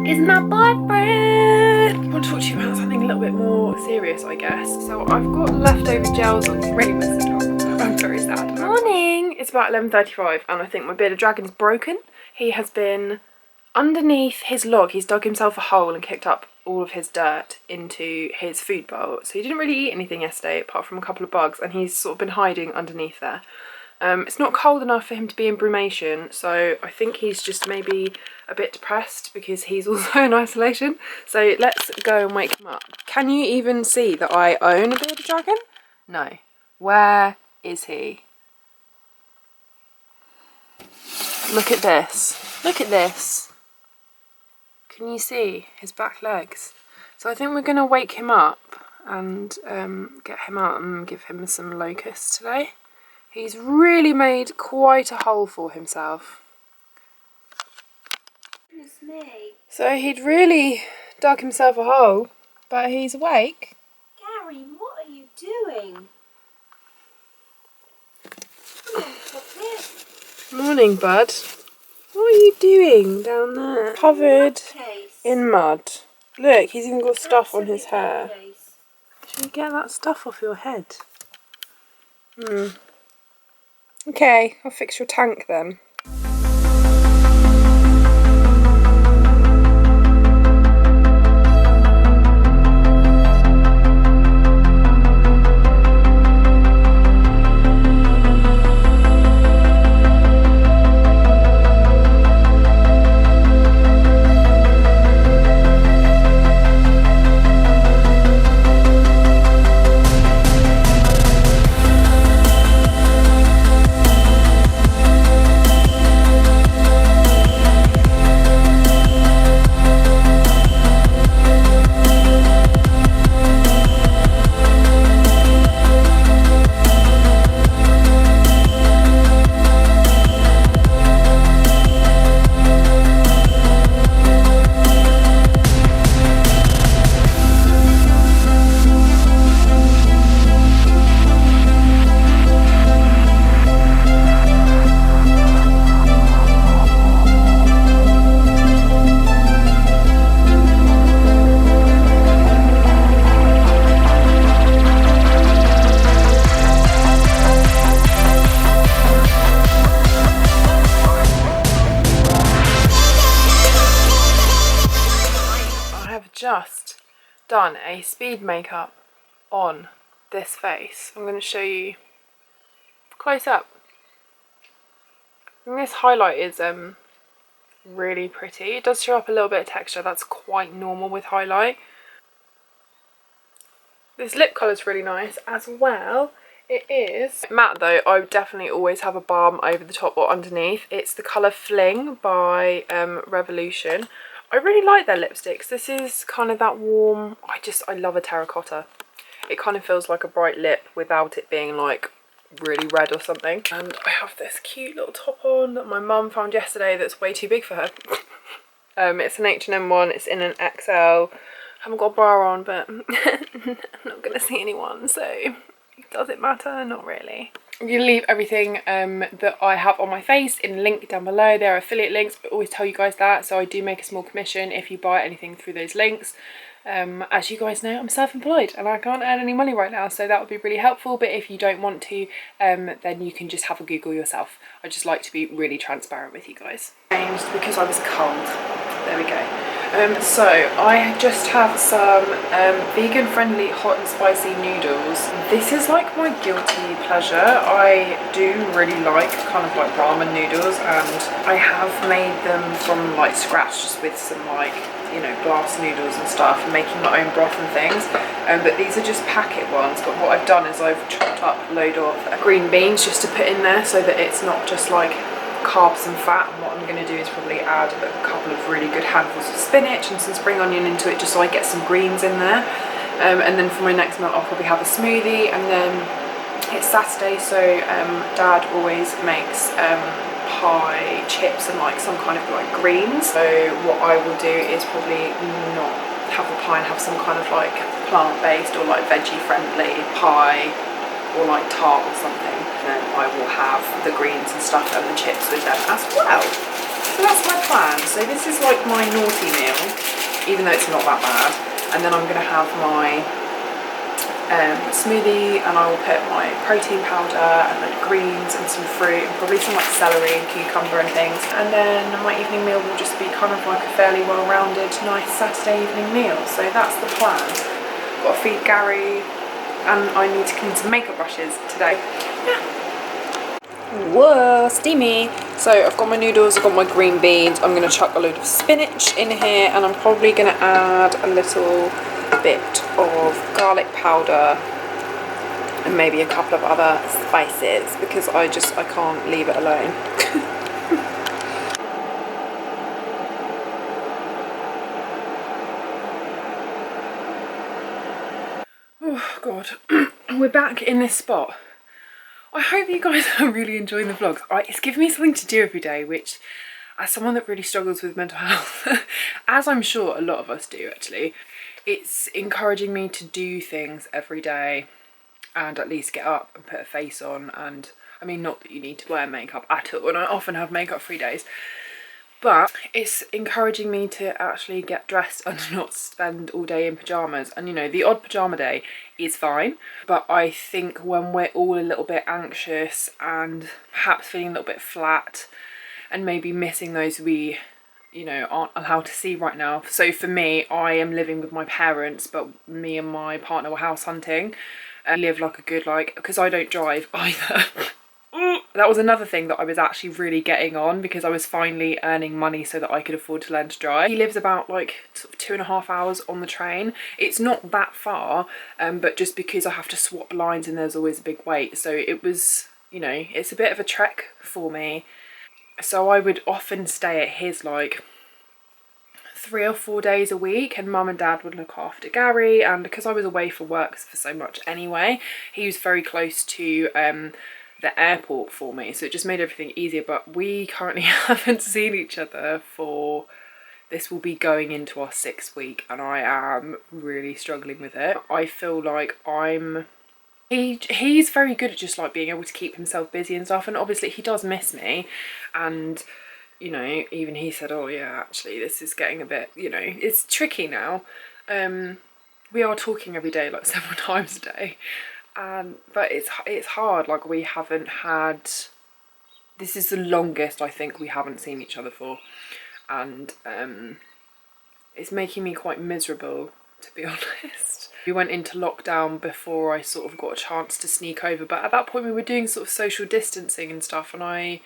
is my boyfriend. I want to talk to you about something a little bit more serious, I guess. So I've got leftover gels on. Really messed up. I'm very sad. Morning. It's about 11:35 and I think my bearded dragon's broken. He has been underneath his log. He's dug himself a hole and kicked up all of his dirt into his food bowl. So he didn't really eat anything yesterday apart from a couple of bugs, and he's sort of been hiding underneath there. It's not cold enough for him to be in brumation, so I think he's just maybe a bit depressed because he's also in isolation. So let's go and wake him up. Can you even see that I own a bearded dragon? No. Where is he? Look at this. Look at this. Can you see his back legs? So I think we're going to wake him up and get him out and give him some locusts today. He's really made quite a hole for himself. Goodness me. So he'd really dug himself a hole, but he's awake. Gary, what are you doing? Come on, stop this. Morning, bud. What are you doing down there? Covered in mud. Look, he's even got stuff on his hair. Should we get that stuff off your head? Okay, I'll fix your tank then. Just done a speed makeup on this face. I'm going to show you close up. And this highlight is really pretty. It does show up a little bit of texture. That's quite normal with highlight. This lip colour is really nice as well. It is matte though. I would definitely always have a balm over the top or underneath. It's the colour Fling by Revolution. I really like their lipsticks. This is kind of that warm, I love a terracotta. It kind of feels like a bright lip without it being like really red or something. And I have this cute little top on that my mum found yesterday that's way too big for her. It's an H&M one, it's in an XL. I haven't got a bra on, but I'm not going to see anyone, so does it matter? Not really. I'm going to leave everything that I have on my face in a link down below. There are affiliate links. I always tell you guys that. So I do make a small commission if you buy anything through those links. As you guys know, I'm self-employed and I can't earn any money right now. So that would be really helpful. But if you don't want to, then you can just have a Google yourself. I just like to be really transparent with you guys. Changed because I was cold. There we go. So I just have some vegan friendly hot and spicy noodles. This is like my guilty pleasure. I do really like kind of like ramen noodles, and I have made them from like scratch just with some like, you know, glass noodles and stuff, and making my own broth and things. But these are just packet ones. But what I've done is I've chopped up a load of green beans just to put in there so that it's not just like carbs and fat. And what I'm going to do is probably add a couple of really good handfuls of spinach and some spring onion into it just so I get some greens in there. And then for my next meal I'll probably have a smoothie. And then it's Saturday, so Dad always makes pie, chips and like some kind of like greens. So what I will do is probably not have the pie and have some kind of like plant-based or like veggie friendly pie or like tart or something. And then I will have the greens and stuff and the chips with them as well. So that's my plan. So this is like my naughty meal, even though it's not that bad. And then I'm going to have my smoothie, and I will put my protein powder and like greens and some fruit and probably some like celery and cucumber and things. And then my evening meal will just be kind of like a fairly well-rounded, nice Saturday evening meal. So that's the plan. Got to feed Gary, and I need to clean some makeup brushes today. Yeah. Whoa, steamy. So I've got my noodles, I've got my green beans. I'm going to chuck a load of spinach in here, and I'm probably going to add a little bit of garlic powder and maybe a couple of other spices, because I can't leave it alone. Oh god, we're back in this spot. I hope you guys are really enjoying the vlogs. It's giving me something to do every day, which, as someone that really struggles with mental health, as I'm sure a lot of us do actually, it's encouraging me to do things every day and at least get up and put a face on. And I mean, not that you need to wear makeup at all, and I often have makeup free days, but it's encouraging me to actually get dressed and not spend all day in pyjamas. And you know, the odd pyjama day is fine, but I think when we're all a little bit anxious and perhaps feeling a little bit flat and maybe missing those we, you know, aren't allowed to see right now. So for me, I am living with my parents, but me and my partner were house hunting and live like a good, like, because I don't drive either. That was another thing that I was actually really getting on, because I was finally earning money so that I could afford to learn to drive. He lives about like sort of 2.5 hours on the train. It's not that far, but just because I have to swap lines and there's always a big wait. So it was, you know, it's a bit of a trek for me. So I would often stay at his like 3 or 4 days a week, and mum and dad would look after Gary. And because I was away for work for so much anyway, he was very close to the airport for me, so it just made everything easier. But we currently haven't seen each other for, this will be going into our 6th week, and I am really struggling with it. I feel like he's very good at just like being able to keep himself busy and stuff, and obviously he does miss me. And you know, even he said, oh yeah, actually this is getting a bit, you know, it's tricky now. We are talking every day, like several times a day, but it's hard. Like, we haven't had, this is the longest I think we haven't seen each other for, and it's making me quite miserable, to be honest. We went into lockdown before I sort of got a chance to sneak over, but at that point we were doing sort of social distancing and stuff, and I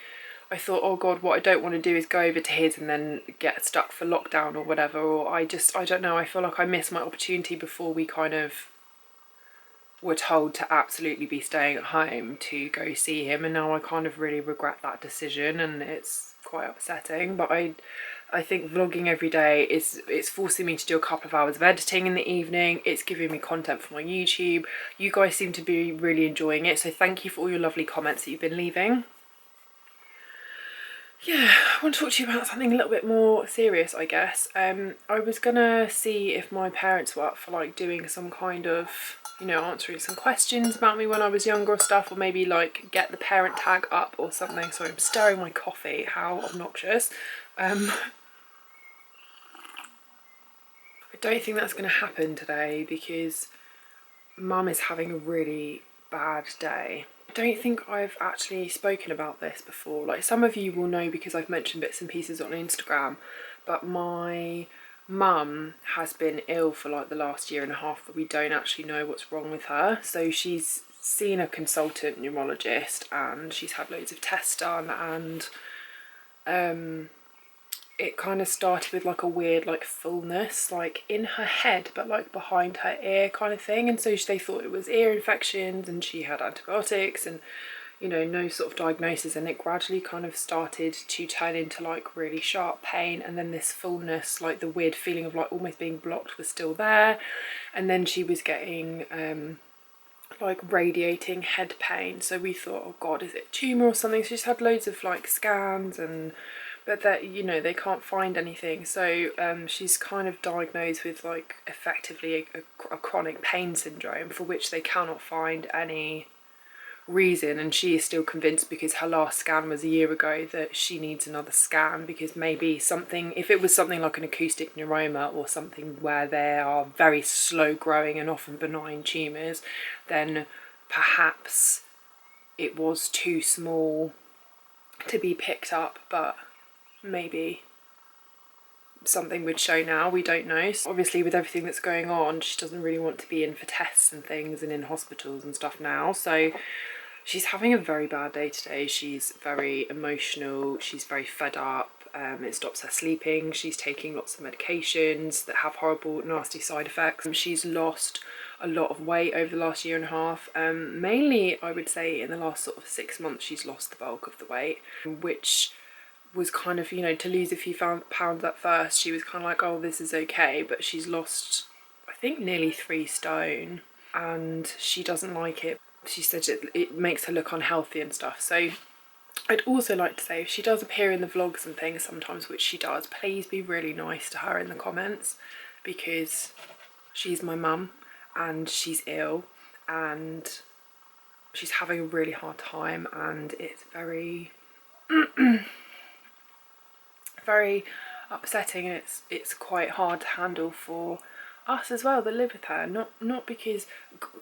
thought, oh god, what I don't want to do is go over to his and then get stuck for lockdown or whatever, or I don't know, I feel like I missed my opportunity before we kind of were told to absolutely be staying at home to go see him, and now I kind of really regret that decision, and it's quite upsetting. But I think vlogging every day it's forcing me to do a couple of hours of editing in the evening. It's giving me content for my YouTube. You guys seem to be really enjoying it, so thank you for all your lovely comments that you've been leaving. Yeah, I want to talk to you about something a little bit more serious, I guess. I was gonna see if my parents were up for like doing some kind of, you know, answering some questions about me when I was younger or stuff, or maybe like get the parent tag up or something. Sorry, I'm stirring my coffee, how obnoxious. I don't think that's going to happen today because mum is having a really bad day. I don't think I've actually spoken about this before. Like, some of you will know because I've mentioned bits and pieces on Instagram, but my mum has been ill for like the last 1.5 years, but we don't actually know what's wrong with her. So she's seen a consultant neurologist and she's had loads of tests done, and it kind of started with like a weird like fullness like in her head but like behind her ear kind of thing, and so they thought it was ear infections, and she had antibiotics and, you know, no sort of diagnosis, and it gradually kind of started to turn into like really sharp pain, and then this fullness, like the weird feeling of like almost being blocked was still there, and then she was getting like radiating head pain. So we thought, oh god, is it a tumour or something? So she's had loads of like scans, and but that, you know, they can't find anything. So she's kind of diagnosed with like effectively a chronic pain syndrome for which they cannot find any reason, and she is still convinced because her last scan was a year ago that she needs another scan, because maybe something, if it was something like an acoustic neuroma or something where they are very slow growing and often benign tumours, then perhaps it was too small to be picked up, but maybe something would show now, we don't know. So obviously with everything that's going on, she doesn't really want to be in for tests and things and in hospitals and stuff now, so she's having a very bad day today. She's very emotional, she's very fed up, it stops her sleeping, she's taking lots of medications that have horrible nasty side effects. She's lost a lot of weight over the last year and a half, mainly I would say in the last sort of 6 months she's lost the bulk of the weight, which was kind of, you know, to lose a few pounds at first she was kind of like, oh, this is okay, but she's lost I think nearly 3 stone and she doesn't like it. She said it makes her look unhealthy and stuff. So I'd also like to say, if she does appear in the vlogs and things sometimes, which she does, please be really nice to her in the comments, because she's my mum and she's ill and she's having a really hard time, and it's very very upsetting, and it's quite hard to handle for us as well that live with her, not because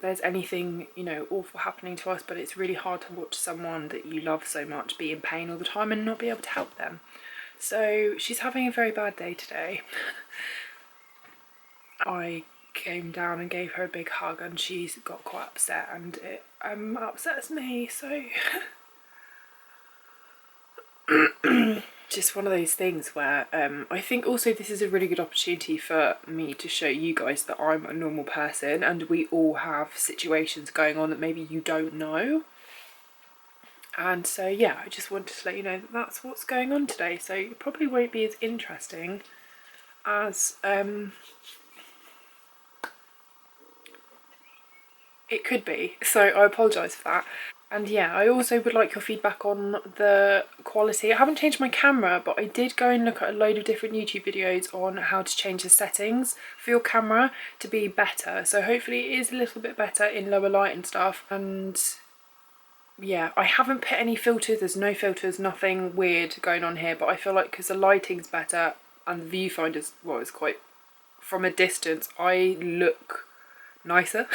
there's anything, you know, awful happening to us, but it's really hard to watch someone that you love so much be in pain all the time and not be able to help them. So she's having a very bad day today. I came down and gave her a big hug and she's got quite upset, and it upsets me, so just one of those things where I think also this is a really good opportunity for me to show you guys that I'm a normal person and we all have situations going on that maybe you don't know. And so yeah, I just wanted to let you know that that's what's going on today. So it probably won't be as interesting as it could be, so I apologise for that. And yeah, I also would like your feedback on the quality. I haven't changed my camera, but I did go and look at a load of different YouTube videos on how to change the settings for your camera to be better. So hopefully it is a little bit better in lower light and stuff. And yeah, I haven't put any filters, there's no filters, nothing weird going on here, but I feel like because the lighting's better and the viewfinder's, well, it's quite, from a distance, I look nicer.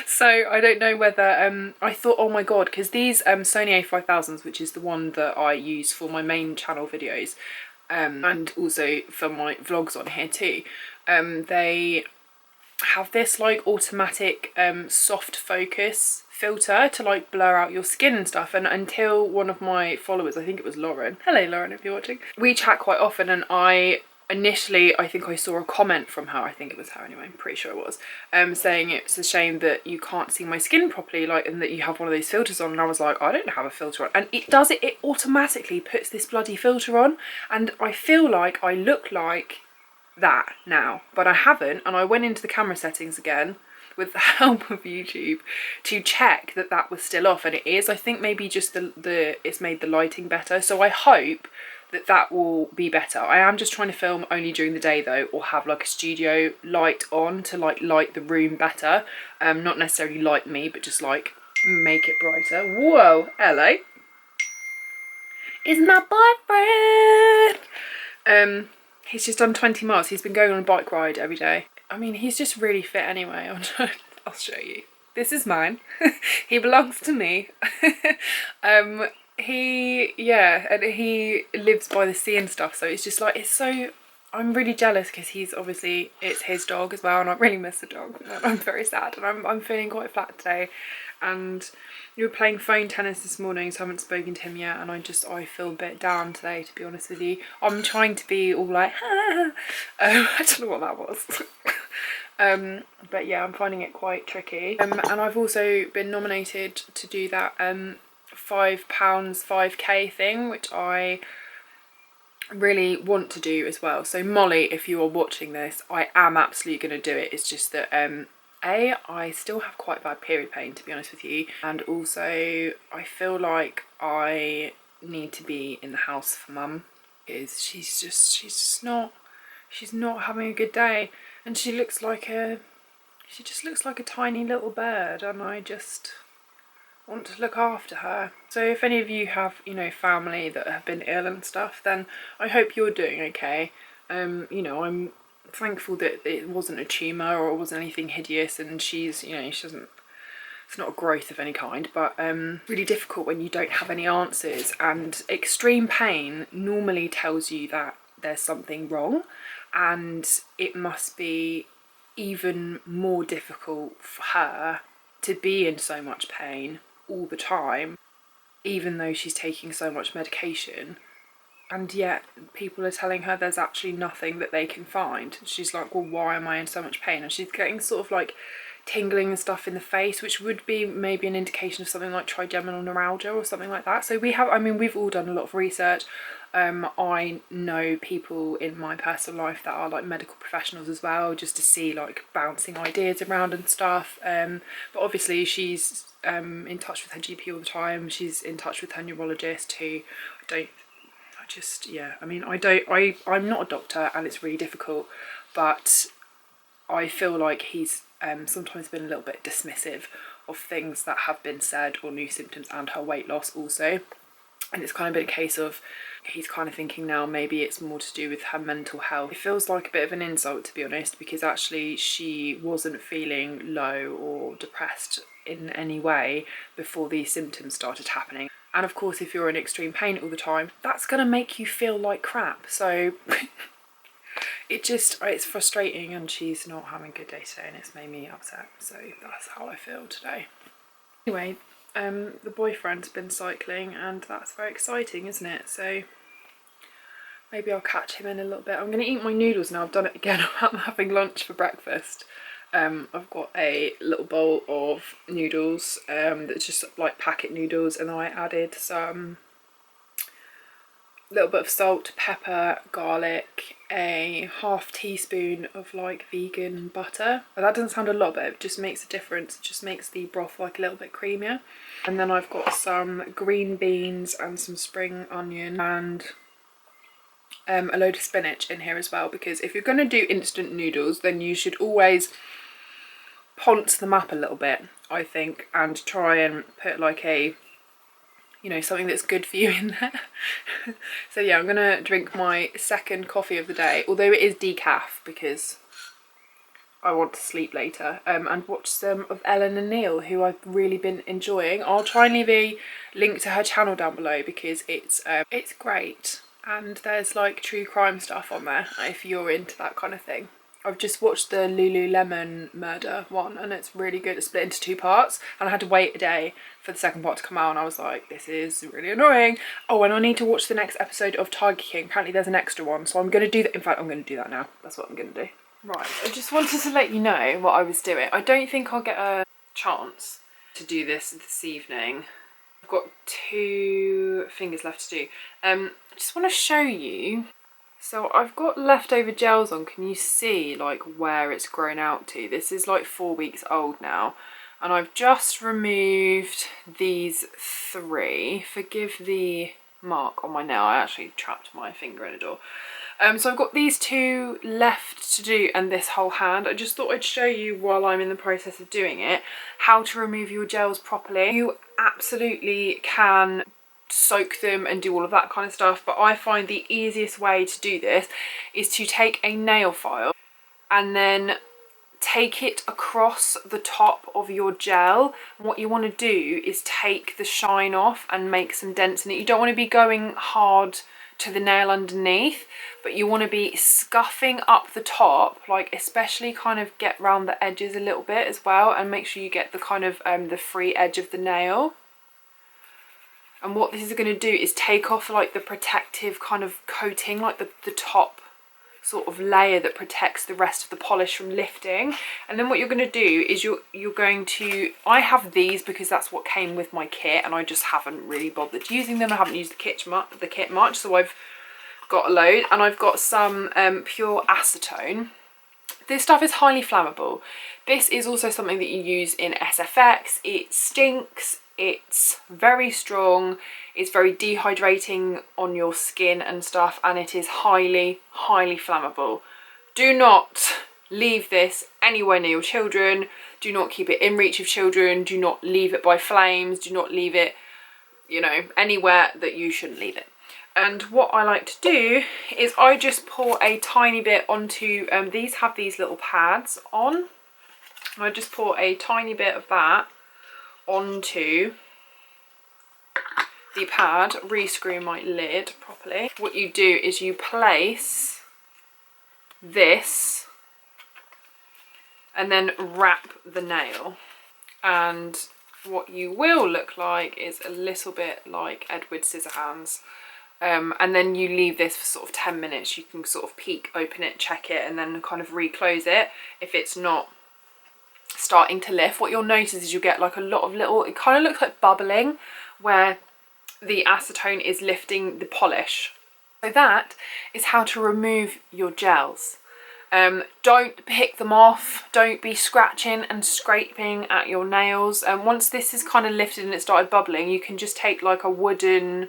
So I don't know whether I thought, oh my god, because these Sony A5000s, which is the one that I use for my main channel videos and also for my vlogs on here too, they have this like automatic soft focus filter to like blur out your skin and stuff, and until one of my followers, I think it was Lauren, hello Lauren if you're watching, we chat quite often, and initially I think I saw a comment from her, I think it was her anyway, I'm pretty sure it was, saying it's a shame that you can't see my skin properly, like, and that you have one of these filters on, and I was like, I don't have a filter on, and it does it, it automatically puts this bloody filter on, and I feel like I look like that now, but I haven't, and I went into the camera settings again with the help of YouTube to check that that was still off, and it is. I think maybe just it's made the lighting better, so I hope that that will be better. I am just trying to film only during the day though, or have like a studio light on to like light the room better, not necessarily light me, but just like make it brighter. Whoa, hello, is my boyfriend. He's just done 20 miles. He's been going on a bike ride every day. I mean, he's just really fit anyway. I'll show you. This is mine. He belongs to me. Yeah, and he lives by the sea and stuff, so it's just like, it's so, I'm really jealous because he's obviously, it's his dog as well, and I really miss the dog. I'm very sad, and I'm feeling quite flat today. And we were playing phone tennis this morning, so I haven't spoken to him yet, and I feel a bit down today, to be honest with you. I'm trying to be all like, I don't know what that was. But yeah, I'm finding it quite tricky. And I've also been nominated to do that £5 5k thing, which I really want to do as well. So Molly, if you are watching this, I am absolutely going to do it. It's just that I still have quite bad period pain, to be honest with you, and also I feel like I need to be in the house for mum, because she's not having a good day, and she just looks like a tiny little bird, and I just want to look after her. So if any of you have, you know, family that have been ill and stuff, then I hope you're doing okay. You know, I'm thankful that it wasn't a tumour or it wasn't anything hideous, and she's, you know, she doesn't, it's not a growth of any kind, but really difficult when you don't have any answers, and extreme pain normally tells you that there's something wrong, and it must be even more difficult for her to be in so much pain all the time, even though she's taking so much medication, and yet people are telling her there's actually nothing that they can find. She's like, well, why am I in so much pain? And she's getting sort of like tingling and stuff in the face, which would be maybe an indication of something like trigeminal neuralgia or something like that. So we have, I mean, we've all done a lot of research. I know people in my personal life that are like medical professionals as well, just to see like bouncing ideas around and stuff. But obviously she's in touch with her GP all the time. She's in touch with her neurologist, who I'm not a doctor, and it's really difficult, but I feel like he's sometimes been a little bit dismissive of things that have been said, or new symptoms, and her weight loss also. And it's kind of been a case of, he's kind of thinking now maybe it's more to do with her mental health. It feels like a bit of an insult, to be honest, because actually she wasn't feeling low or depressed in any way before these symptoms started happening. And of course, if you're in extreme pain all the time, that's going to make you feel like crap. So it's frustrating, and she's not having a good day today, and it's made me upset. So that's how I feel today. Anyway, the boyfriend's been cycling, and that's very exciting, isn't it? So maybe I'll catch him in a little bit. I'm going to eat my noodles now. I've done it again. I'm having lunch for breakfast. I've got a little bowl of noodles that's just like packet noodles, and then I added some little bit of salt, pepper, garlic, a half teaspoon of like vegan butter. That doesn't sound a lot, but it just makes a difference. It just makes the broth like a little bit creamier. And then I've got some green beans and some spring onion, and a load of spinach in here as well, because if you're going to do instant noodles, then you should always ponce them up a little bit, I think, and try and put like a, you know, something that's good for you in there. So yeah, I'm gonna drink my second coffee of the day, although it is decaf, because I want to sleep later, and watch some of Ellen and Neil, who I've really been enjoying. I'll try and leave a link to her channel down below, because it's great, and there's like true crime stuff on there if you're into that kind of thing. I've just watched the Lululemon murder one, and it's really good. It's split into 2 parts, and I had to wait a day for the second part to come out, and I was like, this is really annoying. Oh, and I need to watch the next episode of Tiger King. Apparently there's an extra one, so I'm going to do that. In fact, I'm going to do that now. That's what I'm going to do. Right, I just wanted to let you know what I was doing. I don't think I'll get a chance to do this evening. I've got 2 fingers left to do. I just want to show you. So I've got leftover gels on. Can you see like where it's grown out to? This is like 4 weeks old now, and I've just removed these 3. Forgive the mark on my nail. I actually trapped my finger in a door. So I've got these 2 left to do, and this whole hand. I just thought I'd show you, while I'm in the process of doing it, how to remove your gels properly. You absolutely can soak them and do all of that kind of stuff, but I find the easiest way to do this is to take a nail file and then take it across the top of your gel. What you want to do is take the shine off and make some dents in it. You don't want to be going hard to the nail underneath, but you want to be scuffing up the top, like especially kind of get round the edges a little bit as well, and make sure you get the kind of the free edge of the nail. And what this is going to do is take off like the protective kind of coating, like the top sort of layer that protects the rest of the polish from lifting. And then what you're going to do is you're going to, I have these because that's what came with my kit, and I just haven't really bothered using them. I haven't used the kit much, so I've got a load, and I've got some pure acetone. This stuff is highly flammable. This is also something that you use in SFX. It stinks. It's very strong, it's very dehydrating on your skin and stuff, and it is highly, highly flammable. Do not leave this anywhere near your children. Do not keep it in reach of children. Do not leave it by flames. Do not leave it, you know, anywhere that you shouldn't leave it. And what I like to do is I just pour a tiny bit onto, these have these little pads on. And I just pour a tiny bit of that onto the pad, re-screw my lid properly. What you do is you place this and then wrap the nail. And what you will look like is a little bit like Edward Scissorhands. And then you leave this for sort of 10 minutes. You can sort of peek, open it, check it, and then kind of reclose it. If it's not starting to lift, what you'll notice is you get like a lot of little, it kind of looks like bubbling where the acetone is lifting the polish. So that is how to remove your gels. Don't pick them off. Don't be scratching and scraping at your nails. Once this is kind of lifted and it started bubbling, you can just take like a wooden,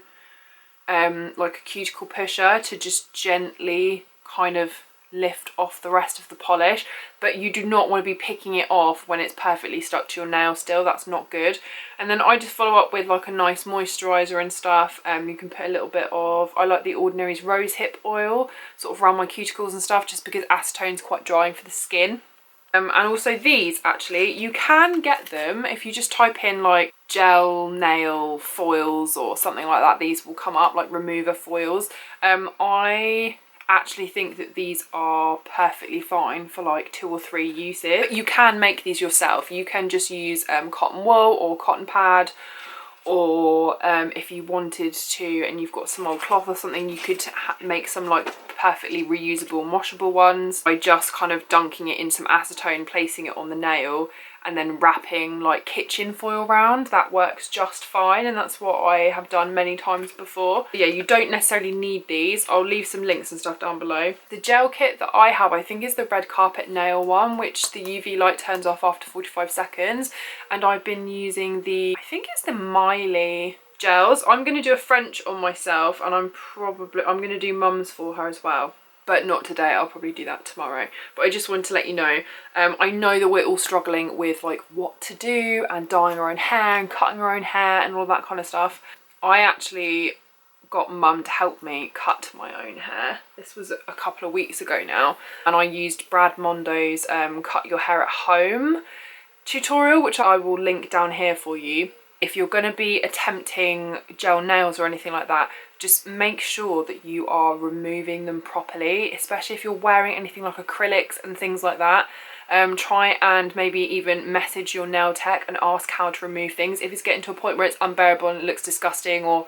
like a cuticle pusher to just gently kind of lift off the rest of the polish. But you do not want to be picking it off when it's perfectly stuck to your nail still. That's not good. And then I just follow up with like a nice moisturizer and stuff. You can put a little bit of, I like the Ordinary's rose hip oil sort of around my cuticles and stuff, just because acetone's quite drying for the skin. And also these, actually, you can get them if you just type in like gel nail foils or something like that. These will come up, like remover foils. I actually think that these are perfectly fine for like 2 or 3 uses. But you can make these yourself. You can just use cotton wool or cotton pad, or if you wanted to and you've got some old cloth or something, you could make some like perfectly reusable and washable ones by just kind of dunking it in some acetone, placing it on the nail, and then wrapping like kitchen foil around. That works just fine, and that's what I have done many times before. But yeah, you don't necessarily need these. I'll leave some links and stuff down below. The gel kit that I have, I think, is the red carpet nail one, which the UV light turns off after 45 seconds. And I've been using the, I think it's the Miley gels. I'm going to do a French on myself, and I'm going to do Mum's for her as well. But not today, I'll probably do that tomorrow. But I just wanted to let you know, I know that we're all struggling with like what to do and dyeing our own hair and cutting our own hair and all that kind of stuff. I actually got Mum to help me cut my own hair. This was a couple of weeks ago now. And I used Brad Mondo's Cut Your Hair at Home tutorial, which I will link down here for you. If you're going to be attempting gel nails or anything like that, just make sure that you are removing them properly, especially if you're wearing anything like acrylics and things like that. Try and maybe even message your nail tech and ask how to remove things. If it's getting to a point where it's unbearable and it looks disgusting, or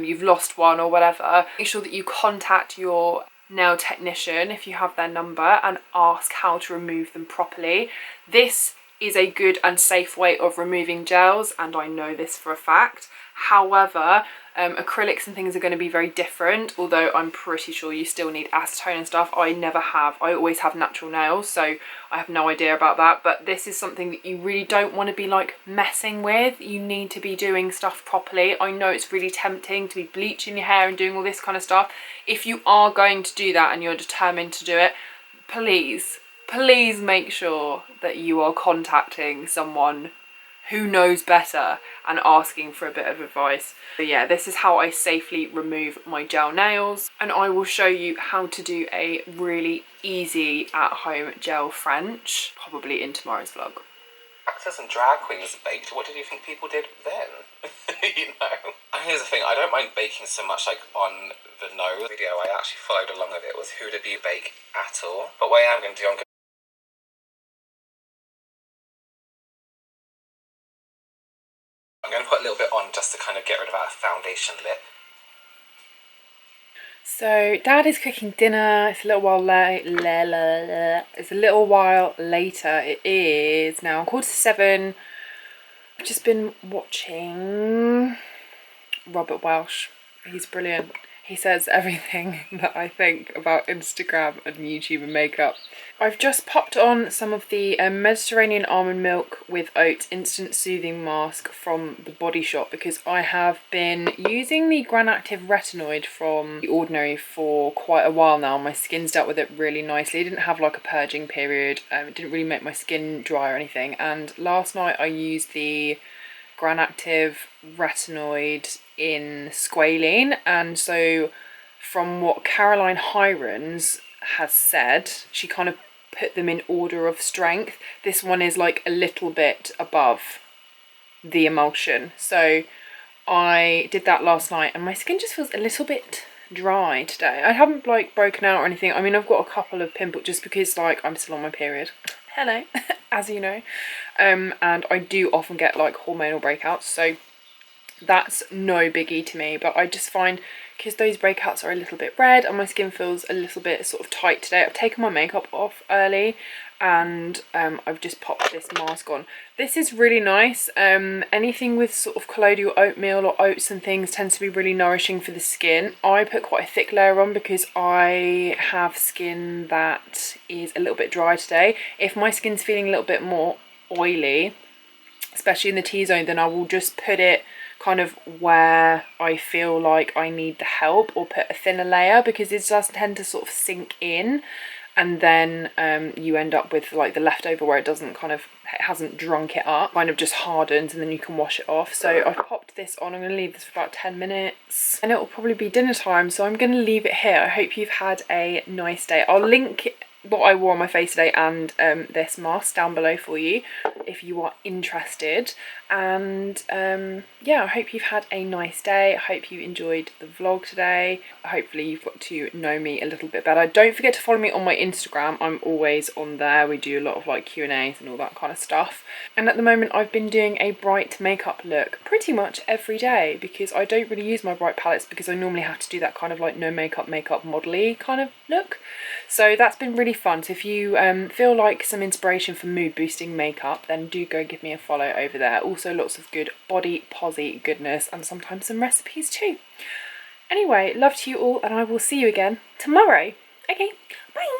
you've lost one or whatever, make sure that you contact your nail technician if you have their number and ask how to remove them properly. This is a good and safe way of removing gels, and I know this for a fact. However, acrylics and things are going to be very different, although I'm pretty sure you still need acetone and stuff. I never have. I always have natural nails, so I have no idea about that. But this is something that you really don't want to be like messing with. You need to be doing stuff properly. I know it's really tempting to be bleaching your hair and doing all this kind of stuff. If you are going to do that and you're determined to do it, please make sure that you are contacting someone who knows better and asking for a bit of advice. But yeah, this is how I safely remove my gel nails, and I will show you how to do a really easy at-home gel French, probably in tomorrow's vlog. Actors and drag queens baked. What did you think people did then? You know? And here's the thing, I don't mind baking so much like on the nose. Video I actually followed along with it was who did you bake at all? But what I am going to do, I'm going to put a little bit on just to kind of get rid of that foundation lip. So Dad is cooking dinner. It's a little while It's a little while later. It is now 7:15. I've just been watching Robert Welsh. He's brilliant. He says everything that I think about Instagram and YouTube and makeup. I've just popped on some of the Mediterranean almond milk with oats instant soothing mask from the Body Shop because I have been using the Granactive Retinoid from The Ordinary for quite a while now. My skin's dealt with it really nicely. It didn't have like a purging period. It didn't really make my skin dry or anything. And last night I used the Granactive Retinoid in squalene, and so from what Caroline Hirons has said, she kind of put them in order of strength. This one is like a little bit above the emulsion, so I did that last night and my skin just feels a little bit dry today. I haven't like broken out or anything. I mean, I've got a couple of pimples just because like I'm still on my period. Hello, as you know, and I do often get like hormonal breakouts, so that's no biggie to me. But I just find because those breakouts are a little bit red and my skin feels a little bit sort of tight today, I've taken my makeup off early and I've just popped this mask on. This is really nice. Anything with sort of colloidal oatmeal or oats and things tends to be really nourishing for the skin. I put quite a thick layer on because I have skin that is a little bit dry today. If my skin's feeling a little bit more oily, especially in the T-zone, then I will just put it kind of where I feel like I need the help, or put a thinner layer, because it does tend to sort of sink in and then you end up with like the leftover where it doesn't kind of, it hasn't drunk it up, kind of just hardens, and then you can wash it off. So I've popped this on. I'm going to leave this for about 10 minutes and it will probably be dinner time, so I'm going to leave it here. I hope you've had a nice day. I'll link what I wore on my face today and this mask down below for you if you are interested. And yeah, I hope you've had a nice day. I hope you enjoyed the vlog today. Hopefully you've got to know me a little bit better. Don't forget to follow me on my Instagram. I'm always on there. We do a lot of like Q&As and all that kind of stuff. And at the moment I've been doing a bright makeup look pretty much every day because I don't really use my bright palettes because I normally have to do that kind of like no makeup model-y kind of look. So that's been really fun. So if you feel like some inspiration for mood boosting makeup, then do go give me a follow over there. Also lots of good body posy goodness and sometimes some recipes too. Anyway, love to you all and I will see you again tomorrow. Okay, bye.